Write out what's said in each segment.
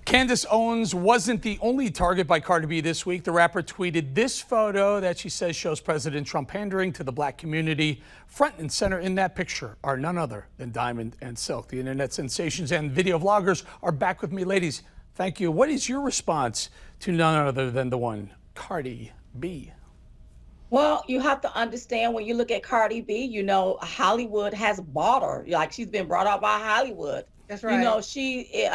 Candace Owens wasn't the only target by Cardi B this week. The rapper tweeted this photo that she says shows President Trump pandering to the black community. Front and center in that picture are none other than Diamond and Silk. The internet sensations and video vloggers are back with me. Ladies, thank you. What is your response to none other than the one, Cardi B? Well, you have to understand when you look at Cardi B, you know, Hollywood has bought her. Like, she's been brought up by Hollywood. That's right. You know, she,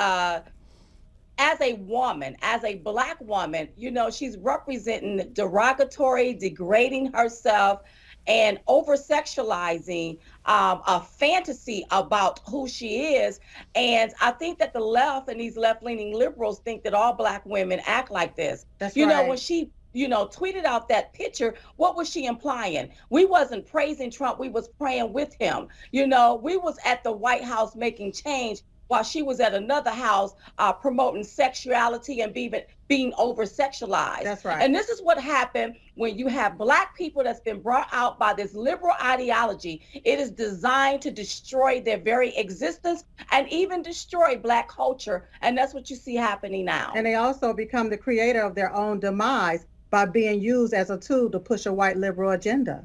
as a woman, as a black woman, you know, she's representing derogatory, degrading herself and over-sexualizing a fantasy about who she is. And I think that the left and these left-leaning liberals think that all black women act like this. That's you right. know, when she tweeted out that picture, what was she implying? We wasn't praising Trump, we was praying with him. You know, we was at the White House making change while she was at another house promoting sexuality and being over-sexualized. That's right. And this is what happened when you have black people that's been brought out by this liberal ideology. It is designed to destroy their very existence and even destroy black culture. And that's what you see happening now. And they also become the creator of their own demise by being used as a tool to push a white liberal agenda.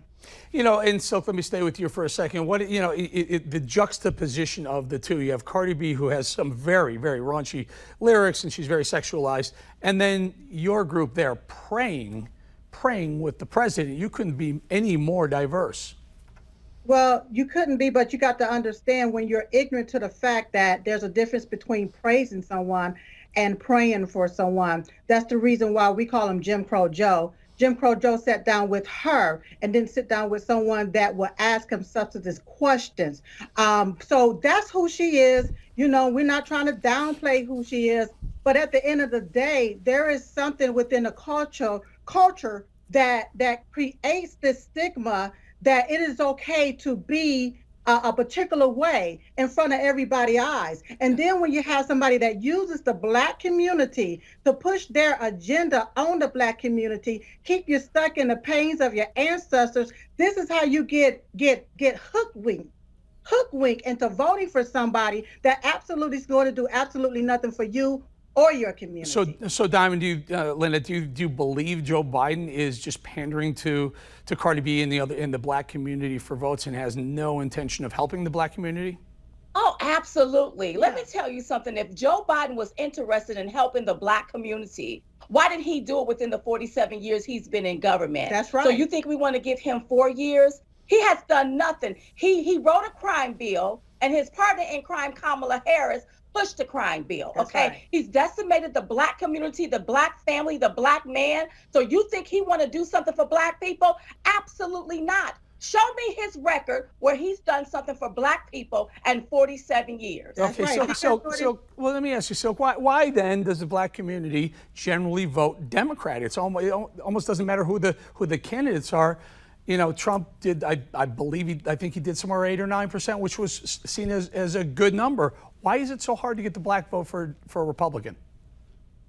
You know, and Silk, let me stay with you for a second. What, you know, the juxtaposition of the two, you have Cardi B, who has some very, very raunchy lyrics and she's very sexualized, and then your group there praying with the president. You couldn't be any more diverse. Well, you couldn't be, but you got to understand when you're ignorant to the fact that there's a difference between praising someone and praying for someone. That's the reason why we call him Jim Crow Joe. Jim Crow Joe sat down with her and didn't sit down with someone that will ask him substantive questions. So that's who she is. You know, we're not trying to downplay who she is, but at the end of the day, there is something within the culture that creates this stigma that it is okay to be a particular way in front of everybody's eyes. And then when you have somebody that uses the black community to push their agenda on the black community, keep you stuck in the pains of your ancestors, this is how you get hook-wink into voting for somebody that absolutely is going to do absolutely nothing for you or your community. So Diamond, Linda, do you believe Joe Biden is just pandering to Cardi B and in the black community for votes and has no intention of helping the black community? Oh, absolutely. Let me tell you something. If Joe Biden was interested in helping the black community, why didn't he do it within the 47 years he's been in government? That's right. So you think we want to give him 4 years? He has done nothing. He wrote a crime bill, and his partner in crime, Kamala Harris, pushed the crime bill. That's okay, right. He's decimated the black community, the black family, the black man. So you think he want to do something for black people? Absolutely not. Show me his record where he's done something for black people in 47 years. Okay, right. so well, let me ask you, Silk, why then does the black community generally vote Democrat? It almost doesn't matter who the candidates are. You know, Trump did, I think he did somewhere 8 or 9%, which was seen as a good number. Why is it so hard to get the black vote for a Republican?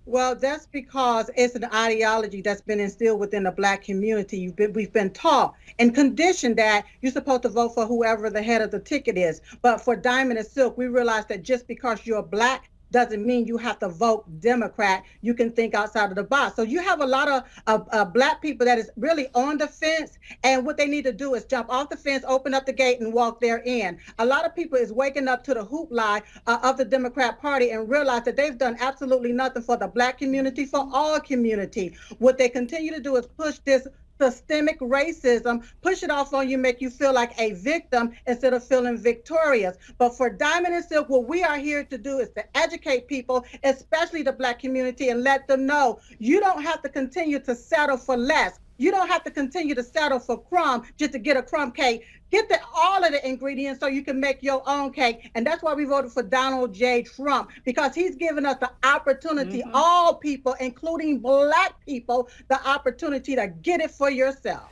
Well, that's because it's an ideology that's been instilled within the black community. We've been taught and conditioned that you're supposed to vote for whoever the head of the ticket is. But for Diamond and Silk, we realize that just because you're black doesn't mean you have to vote Democrat. You can think outside of the box. So you have a lot of black people that is really on the fence, and what they need to do is jump off the fence, open up the gate, and walk there in. A lot of people is waking up to the hoopla of the Democrat Party and realize that they've done absolutely nothing for the black community, for all community. What they continue to do is push this systemic racism, push it off on you, make you feel like a victim instead of feeling victorious. But for Diamond and Silk, what we are here to do is to educate people, especially the black community, and let them know you don't have to continue to settle for less. You don't have to continue to settle for crumb just to get a crumb cake. Get all of the ingredients so you can make your own cake. And that's why we voted for Donald J. Trump, because he's given us the opportunity, all people, including black people, the opportunity to get it for yourself.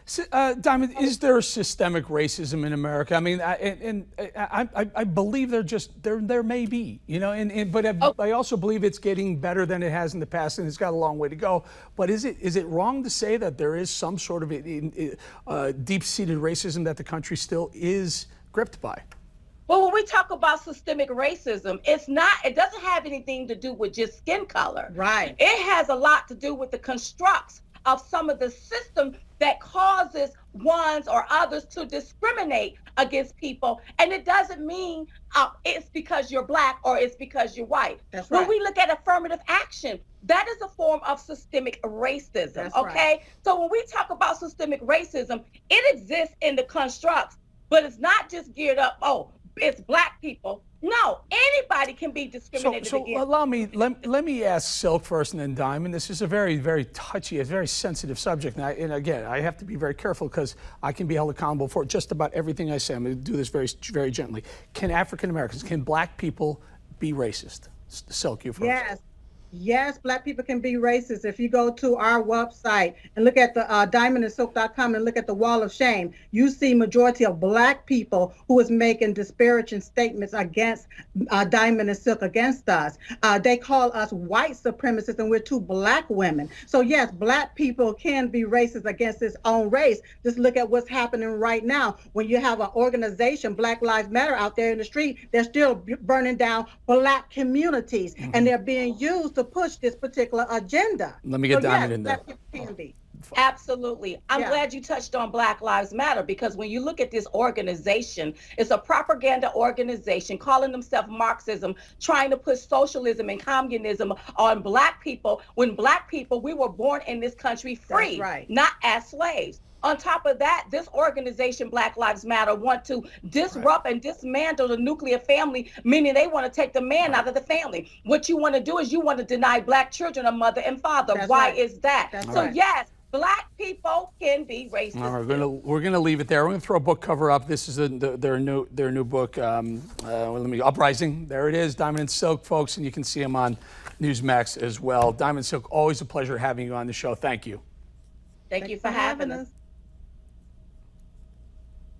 Diamond, is there systemic racism in America? I mean, I believe there may be, you know, but I also believe it's getting better than it has in the past, and it's got a long way to go. But is it wrong to say that there is some sort of deep-seated racism that the country still is gripped by? Well, when we talk about systemic racism, it doesn't have anything to do with just skin color. Right. It has a lot to do with the constructs of some of the system that causes ones or others to discriminate against people. And it doesn't mean it's because you're black or it's because you're white. That's right. When we look at affirmative action, that is a form of systemic racism. That's okay. Right. So when we talk about systemic racism, it exists in the constructs, but it's not just geared up, oh, it's black people. No, anybody can be discriminated against. So allow me, let me ask Silk first and then Diamond. This is a very, very touchy, a very sensitive subject. And again, I have to be very careful because I can be held accountable for just about everything I say. I'm going to do this very, very gently. Can African Americans, can black people be racist? Silk, you first. Yes. Yes, black people can be racist. If you go to our website and look at the diamondandsilk.com and look at the wall of shame, you see majority of black people who is making disparaging statements against Diamond and Silk, against us. They call us white supremacists and we're two black women. So yes, black people can be racist against his own race. Just look at what's happening right now. When you have an organization, Black Lives Matter, out there in the street, they're still burning down black communities, and they're being used to push this particular agenda. Let me get Diamond in there. Can be. Absolutely. I'm glad you touched on Black Lives Matter, because when you look at this organization, it's a propaganda organization calling themselves Marxism, trying to put socialism and communism on black people, when black people, we were born in this country free, not as slaves. On top of that, this organization, Black Lives Matter, want to disrupt and dismantle the nuclear family, meaning they want to take the man out of the family. What you want to do is you want to deny black children a mother and father. Why is that? So yes, black people can be racist. All right, we're gonna leave it there. We're gonna throw a book cover up. This is their new book, Uprising. There it is, Diamond and Silk, folks, and you can see them on Newsmax as well. Diamond and Silk, always a pleasure having you on the show. Thank you. Thank you for having us.